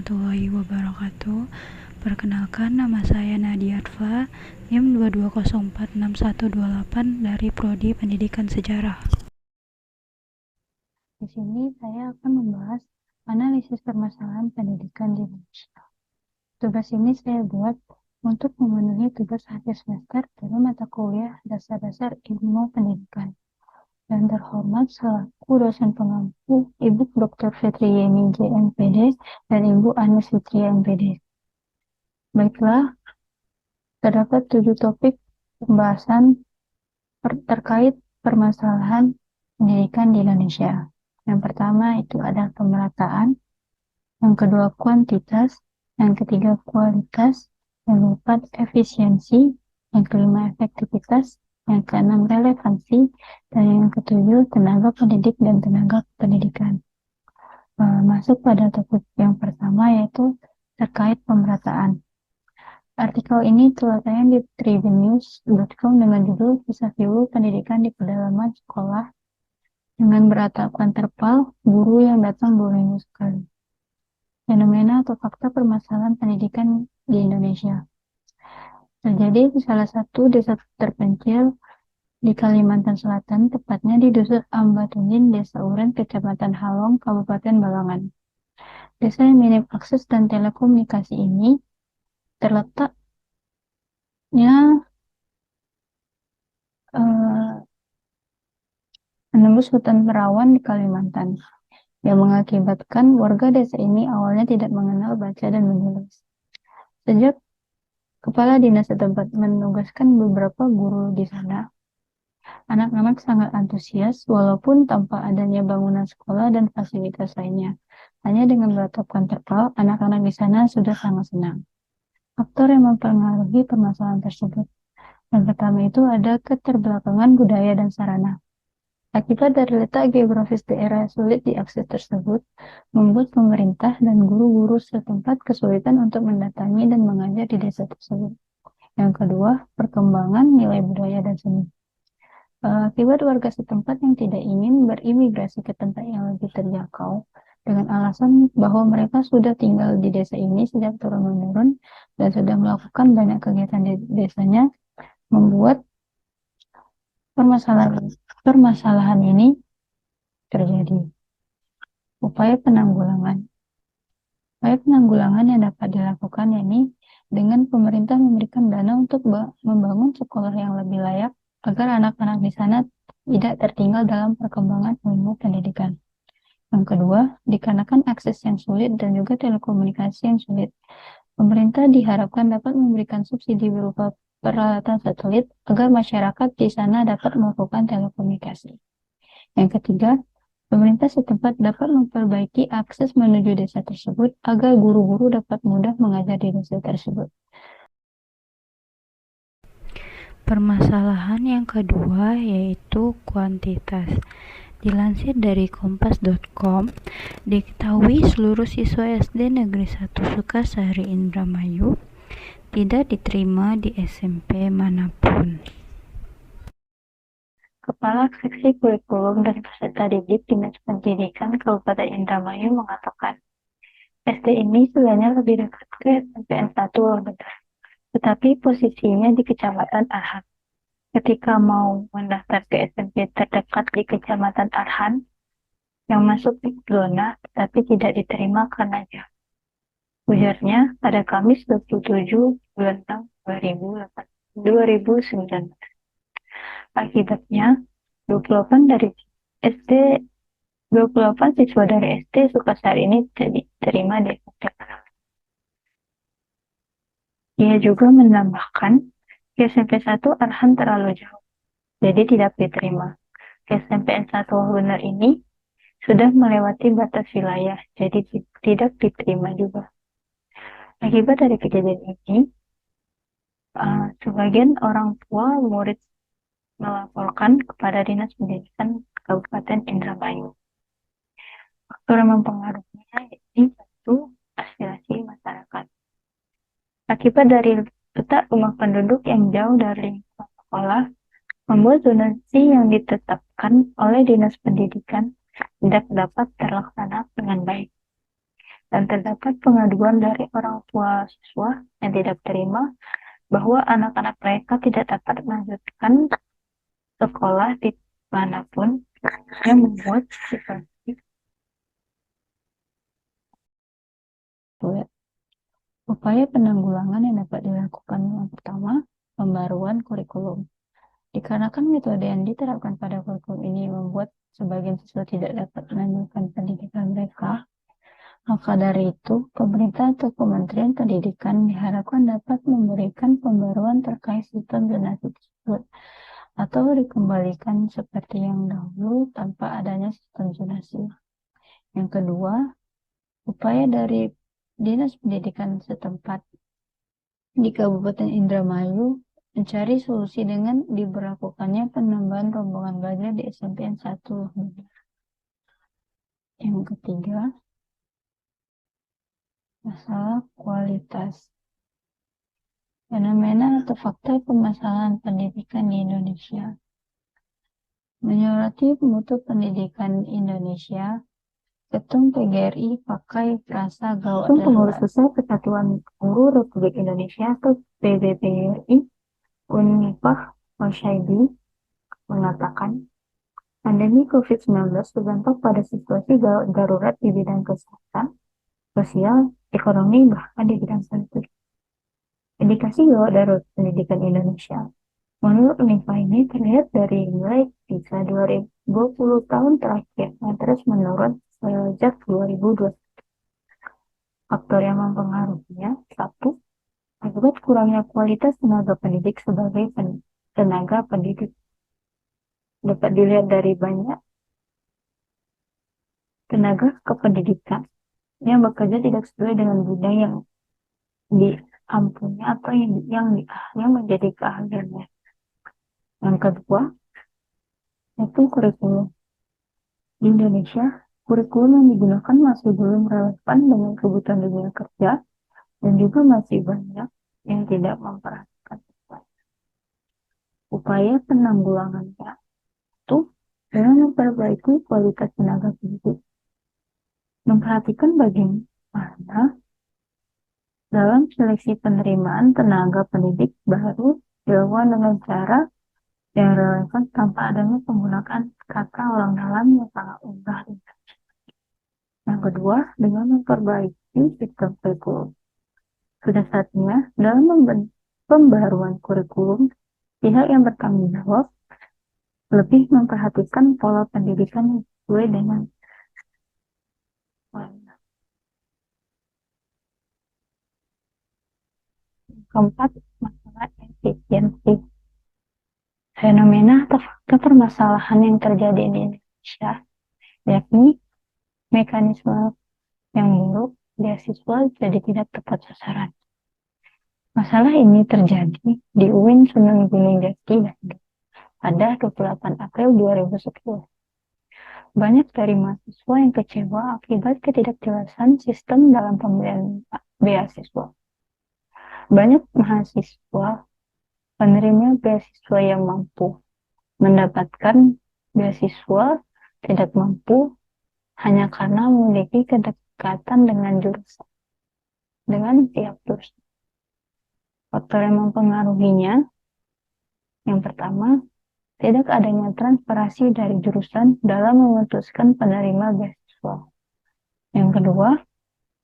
warahmatullahi wabarakatuh. Perkenalkan, nama saya Nadia Arfa, NIM 220461128 dari Prodi Pendidikan Sejarah. Di sini saya akan membahas analisis permasalahan pendidikan di Indonesia. Tugas ini saya buat untuk memenuhi tugas akhir semester dalam mata kuliah dasar-dasar ilmu pendidikan. Dan terhormat selaku dosen pengampu Ibu Dr. Fitri Yeni JMPD dan Ibu Anis Fitri MPD. Baiklah, terdapat 7 topik pembahasan terkait permasalahan pendidikan di Indonesia. Yang pertama itu ada pemerataan, yang kedua kuantitas, yang ketiga kualitas, yang keempat efisiensi, yang kelima efektivitas, yang keenam relevansi, dan yang ketujuh tenaga pendidik dan tenaga pendidikan. Masuk pada topik yang pertama yaitu terkait pemerataan. Artikel ini telah tayang di tribunnews.com dengan judul Kisah Pilu Pendidikan di Pedalaman Sekolah dengan beratapkan terpal, guru yang datang 2 minggu sekali. Fenomena atau fakta permasalahan pendidikan di Indonesia. Terjadi di salah satu desa terpencil di Kalimantan Selatan, tepatnya di Dusun Ambatudin, Desa Uren, Kecamatan Halong, Kabupaten Balangan. Desa yang minim akses dan telekomunikasi ini terletaknya menembus hutan perawan di Kalimantan, yang mengakibatkan warga desa ini awalnya tidak mengenal baca dan menulis. Sejak kepala dinas setempat menugaskan beberapa guru di sana, anak-anak sangat antusias walaupun tanpa adanya bangunan sekolah dan fasilitas lainnya. Hanya dengan beratapkan terpal, anak-anak di sana sudah sangat senang. Faktor yang mempengaruhi permasalahan tersebut. Yang pertama itu ada keterbelakangan budaya dan sarana. Akibat dari letak geografis daerah sulit diakses tersebut, membuat pemerintah dan guru-guru setempat kesulitan untuk mendatangi dan mengajar di desa tersebut. Yang kedua, perkembangan nilai budaya dan seni. Akibat warga setempat yang tidak ingin berimigrasi ke tempat yang lebih terjangkau, dengan alasan bahwa mereka sudah tinggal di desa ini sejak turun-menurun dan sudah melakukan banyak kegiatan di desanya, membuat permasalahan ini terjadi. Upaya penanggulangan yang dapat dilakukan yakni dengan pemerintah memberikan dana untuk membangun sekolah yang lebih layak agar anak-anak di sana tidak tertinggal dalam perkembangan ilmu pendidikan. Yang kedua, dikarenakan akses yang sulit dan juga telekomunikasi yang sulit, pemerintah diharapkan dapat memberikan subsidi berupa peralatan satelit agar masyarakat di sana dapat melakukan telekomunikasi. Yang ketiga, pemerintah setempat dapat memperbaiki akses menuju desa tersebut agar guru-guru dapat mudah mengajar di desa tersebut. Permasalahan yang kedua yaitu kuantitas. Dilansir dari kompas.com, diketahui seluruh siswa SD Negeri 1 Sukasari Indramayu tidak diterima di SMP manapun. Kepala Seksi Kurikulum dan Peserta Didik Dinas Pendidikan Kabupaten Indramayu mengatakan, SD ini sebenarnya lebih dekat ke SMPN 1 benar, tetapi posisinya di Kecamatan Arhan. Ketika mau mendaftar ke SMP terdekat di Kecamatan Arhan, yang masuk di zona tetapi tidak diterima karena jauh. Ujarnya pada Kamis 27 bulan 6 2019. Akibatnya 28 siswa dari SD Sukasari ini tidak diterima di SMP. Ia juga menambahkan ke SMP 1 Arhan terlalu jauh, jadi tidak diterima. Ke SMPN 1 Benar ini sudah melewati batas wilayah, jadi tidak diterima juga. Akibat dari kejadian ini, sebagian orang tua murid melaporkan kepada Dinas Pendidikan Kabupaten Indramayu. Faktor yang mempengaruhinya yaitu aspirasi masyarakat. Akibat dari letak rumah penduduk yang jauh dari lingkungan sekolah, membuat zonasi yang ditetapkan oleh Dinas Pendidikan tidak dapat terlaksana dengan baik. dan terdapat pengaduan dari orang tua siswa yang tidak terima bahwa anak-anak mereka tidak dapat melanjutkan sekolah di manapun, yang membuat situasi sulit. Upaya penanggulangan yang dapat dilakukan yang pertama, pembaruan kurikulum. Dikarenakan metode yang diterapkan pada kurikulum ini membuat sebagian siswa tidak dapat melanjutkan pendidikan mereka, maka dari itu, pemerintah atau Kementerian Pendidikan diharapkan dapat memberikan pembaruan terkait sistem zonasi tersebut, atau dikembalikan seperti yang dahulu tanpa adanya sistem zonasi. Yang kedua, upaya dari Dinas Pendidikan setempat di Kabupaten Indramayu mencari solusi dengan diberlakukannya penambahan rombongan belajar di SMPN 1. Yang ketiga, masalah kualitas. Fenomena atau fakta permasalahan pendidikan di Indonesia. Menyoroti mutu pendidikan Indonesia, Ketum PGRI pakai frasa gawat darurat. Pengurus Besar Persatuan Guru Republik Indonesia atau PBPRI, Unifah Wasyaibi, mengatakan pandemi COVID-19 berdampak pada situasi gawat darurat di bidang kesehatan, sosial, ekonomi, bahkan di bidang politik. Indikasi gawat darurat pendidikan Indonesia menurut Unifah ini terlihat dari nilai PISA 2020 tahun terakhir yang terus menurun sejak 2020. Faktor yang mempengaruhinya, satu, akibat kurangnya kualitas tenaga pendidik sebagai tenaga pendidik. Dapat dilihat dari banyak tenaga kependidikan yang bekerja tidak sesuai dengan bidang yang diampuni atau yang menjadi keahliannya. Yang kedua, itu kurikulum. Di Indonesia, kurikulum yang digunakan masih belum relevan dengan kebutuhan dunia kerja dan juga masih banyak yang tidak memperhatikan upaya penanggulangannya itu dengan memperbaiki kualitas tenaga pendidik, memperhatikan bagaimana dalam seleksi penerimaan tenaga pendidik baru dilakukan dengan cara yang relevan tanpa adanya penggunaan kata orang dalam yang sangat mudah. Yang kedua, dengan memperbaiki sistem kurikulum. Sudah saatnya dalam pembaruan kurikulum, pihak yang bertanggung jawab lebih memperhatikan pola pendidikan yang sesuai dengan keempat, masalah efisiensi. Fenomena atau fakta permasalahan yang terjadi di Indonesia, yakni mekanisme yang buruk, beasiswa jadi tidak tepat sasaran. Masalah ini terjadi di UIN Sunan Gunung Jati, Bandung, pada 28 April 2010. Banyak dari mahasiswa yang kecewa akibat ketidakjelasan sistem dalam pemberian beasiswa. Banyak mahasiswa penerima beasiswa yang mampu mendapatkan beasiswa tidak mampu hanya karena memiliki kedekatan dengan jurusan, dengan pihak jurusan. Faktor yang mempengaruhinya, yang pertama, tidak adanya transparansi dari jurusan dalam memutuskan penerima beasiswa. Yang kedua,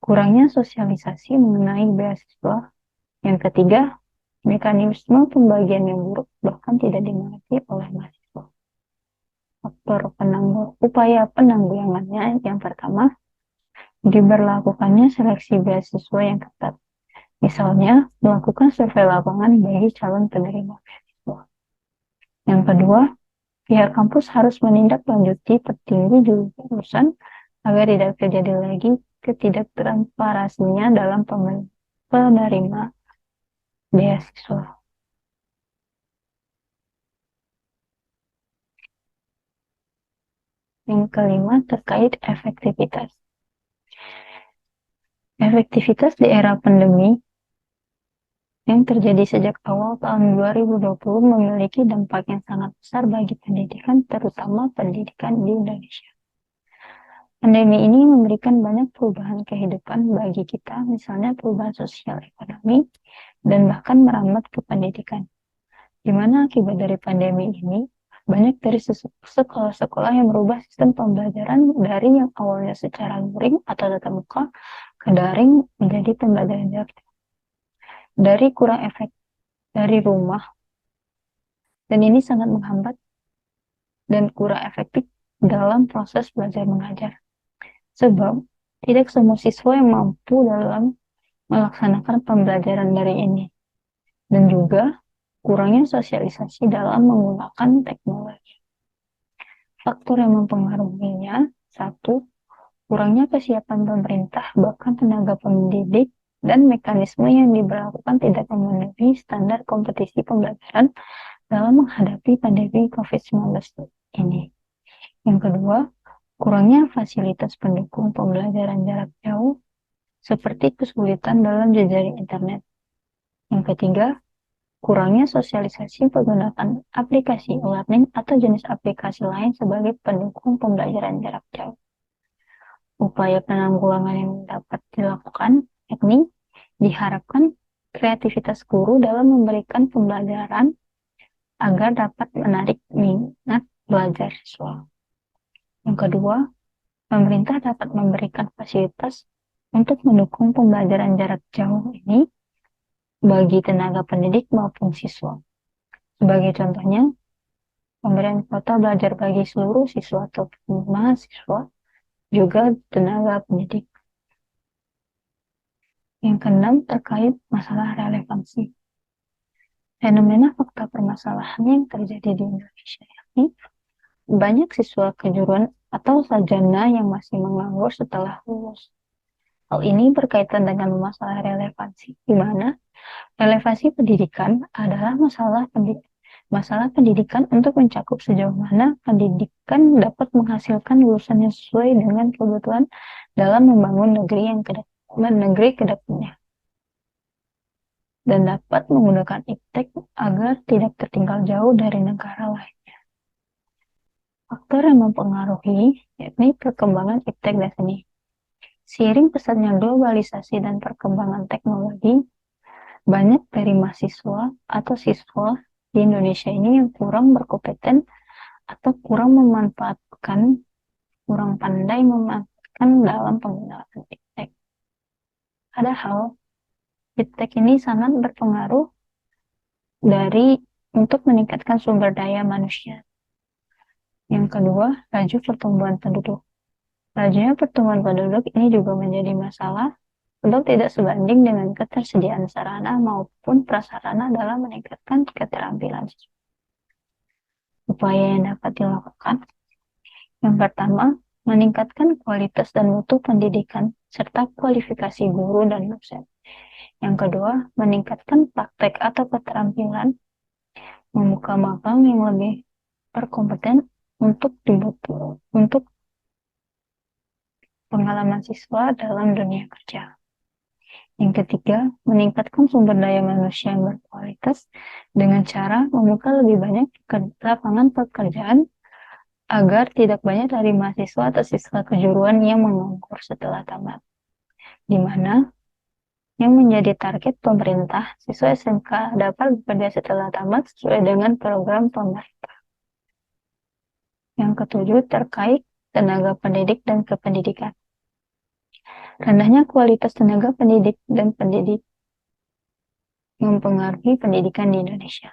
kurangnya sosialisasi mengenai beasiswa. Yang ketiga, mekanisme pembagian yang buruk bahkan tidak dimengerti oleh mahasiswa. Faktor upaya penanggulangannya, yang pertama, diberlakukannya seleksi beasiswa yang ketat. Misalnya, melakukan survei lapangan bagi calon penerima beasiswa. Yang kedua, pihak kampus harus menindaklanjuti petinggi jurusan agar tidak terjadi lagi ketidaktransparansinya dalam penerima beasiswa. Yang kelima, terkait efektivitas. Efektivitas di era pandemi yang terjadi sejak awal tahun 2020 memiliki dampak yang sangat besar bagi pendidikan, terutama pendidikan di Indonesia. Pandemi ini memberikan banyak perubahan kehidupan bagi kita, misalnya perubahan sosial ekonomi, dan bahkan merambat ke pendidikan. Di mana akibat dari pandemi ini, banyak dari sekolah-sekolah yang merubah sistem pembelajaran dari yang awalnya secara luring atau tatap muka ke daring menjadi pembelajaran jarak jauh. Dari kurang efek dari rumah, dan ini sangat menghambat dan kurang efektif dalam proses belajar mengajar. Sebab tidak semua siswa yang mampu dalam melaksanakan pembelajaran dari ini. Dan juga kurangnya sosialisasi dalam menggunakan teknologi. Faktor yang mempengaruhinya, satu, kurangnya kesiapan pemerintah bahkan tenaga pendidik dan mekanisme yang diberlakukan tidak memenuhi standar kompetisi pembelajaran dalam menghadapi pandemi COVID-19 ini. Yang kedua, kurangnya fasilitas pendukung pembelajaran jarak jauh seperti kesulitan dalam jejaring internet. Yang ketiga, kurangnya sosialisasi penggunaan aplikasi e-learning atau jenis aplikasi lain sebagai pendukung pembelajaran jarak jauh. Upaya penanggulangan yang dapat dilakukan yakni diharapkan kreativitas guru dalam memberikan pembelajaran agar dapat menarik minat belajar siswa. Yang kedua, pemerintah dapat memberikan fasilitas untuk mendukung pembelajaran jarak jauh ini bagi tenaga pendidik maupun siswa. Sebagai contohnya, pemberian kuota belajar bagi seluruh siswa atau mahasiswa, juga tenaga pendidik. Yang keenam, terkait masalah relevansi. Fenomena fakta permasalahan yang terjadi di Indonesia yakni banyak siswa kejuruan atau sarjana yang masih menganggur setelah lulus. Hal ini berkaitan dengan masalah relevansi, di mana relevansi pendidikan adalah masalah pendidikan untuk mencakup sejauh mana pendidikan dapat menghasilkan lulusan yang sesuai dengan kebutuhan dalam membangun negeri ke depannya, dan dapat menggunakan iptek agar tidak tertinggal jauh dari negara lain. Faktor yang mempengaruhi yakni perkembangan iptek dan seni. Seiring pesatnya globalisasi dan perkembangan teknologi, banyak dari mahasiswa atau siswa di Indonesia ini yang kurang berkompeten atau kurang pandai memanfaatkan dalam penggunaan iptek. Padahal, iptek ini sangat berpengaruh untuk meningkatkan sumber daya manusia. Yang kedua, laju pertumbuhan penduduk. Lajunya pertumbuhan penduduk ini juga menjadi masalah sebab tidak sebanding dengan ketersediaan sarana maupun prasarana dalam meningkatkan keterampilan siswa. Upaya yang dapat dilakukan, yang pertama, meningkatkan kualitas dan mutu pendidikan serta kualifikasi guru dan dosen. Yang kedua, meningkatkan praktek atau keterampilan, membuka magang yang lebih berkompeten untuk pengalaman siswa dalam dunia kerja. Yang ketiga, meningkatkan sumber daya manusia yang berkualitas dengan cara membuka lebih banyak lapangan pekerjaan agar tidak banyak dari mahasiswa atau siswa kejuruan yang menganggur setelah tamat. Di mana yang menjadi target pemerintah, siswa SMK dapat bekerja setelah tamat sesuai dengan program pemerintah. Yang ketujuh, terkait tenaga pendidik dan kependidikan. Rendahnya kualitas tenaga pendidik dan pendidik mempengaruhi pendidikan di Indonesia.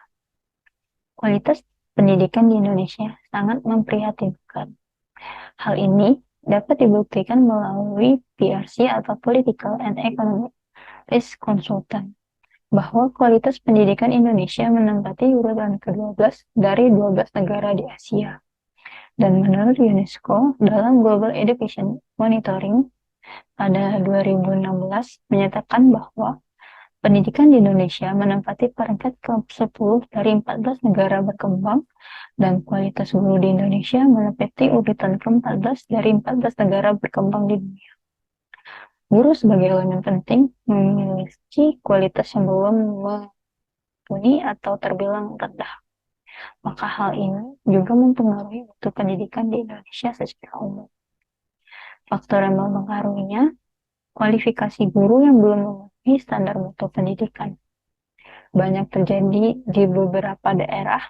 Kualitas pendidikan di Indonesia sangat memprihatinkan. Hal ini dapat dibuktikan melalui PRC atau Political and Economic Risk Consultant, bahwa kualitas pendidikan Indonesia menempati urutan ke-12 dari 12 negara di Asia. Dan menurut UNESCO, dalam Global Education Monitoring pada 2016 menyatakan bahwa pendidikan di Indonesia menempati peringkat ke-10 dari 14 negara berkembang, dan kualitas guru di Indonesia menempati urutan ke-14 dari 14 negara berkembang di dunia. Guru sebagai elemen penting memiliki kualitas yang belum mumpuni atau terbilang rendah. Maka hal ini juga mempengaruhi mutu pendidikan di Indonesia secara umum. Faktor yang mempengaruhinya, kualifikasi guru yang belum memenuhi standar mutu pendidikan. Banyak terjadi di beberapa daerah,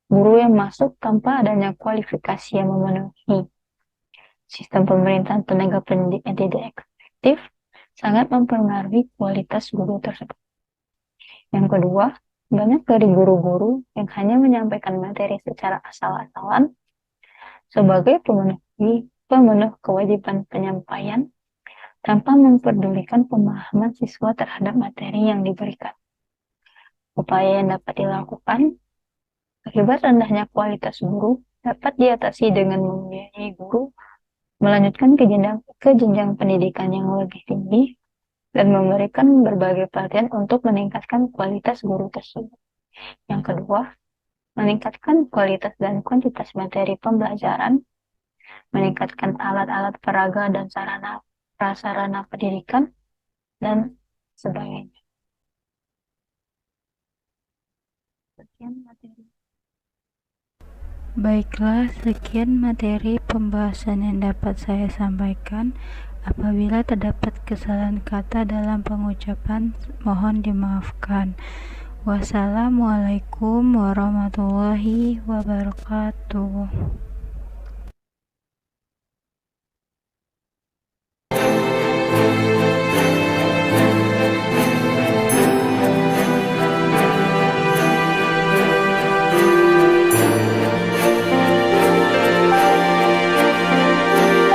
guru yang masuk tanpa adanya kualifikasi yang memenuhi. Sistem pemerintahan tenaga pendidik yang tidak efektif sangat mempengaruhi kualitas guru tersebut. Yang kedua, banyak dari guru-guru yang hanya menyampaikan materi secara asal-asalan sebagai pemenuh kewajiban penyampaian tanpa memperdulikan pemahaman siswa terhadap materi yang diberikan. Upaya yang dapat dilakukan akibat rendahnya kualitas guru dapat diatasi dengan membiayai guru melanjutkan ke jenjang pendidikan yang lebih tinggi dan memberikan berbagai pelatihan untuk meningkatkan kualitas guru tersebut. Yang kedua, meningkatkan kualitas dan kuantitas materi pembelajaran, meningkatkan alat-alat peraga dan sarana prasarana pendidikan, dan sebagainya. Sekian materi. Baiklah, sekian materi pembahasan yang dapat saya sampaikan. Apabila terdapat kesalahan kata dalam pengucapan, mohon dimaafkan. Wassalamualaikum warahmatullahi wabarakatuh.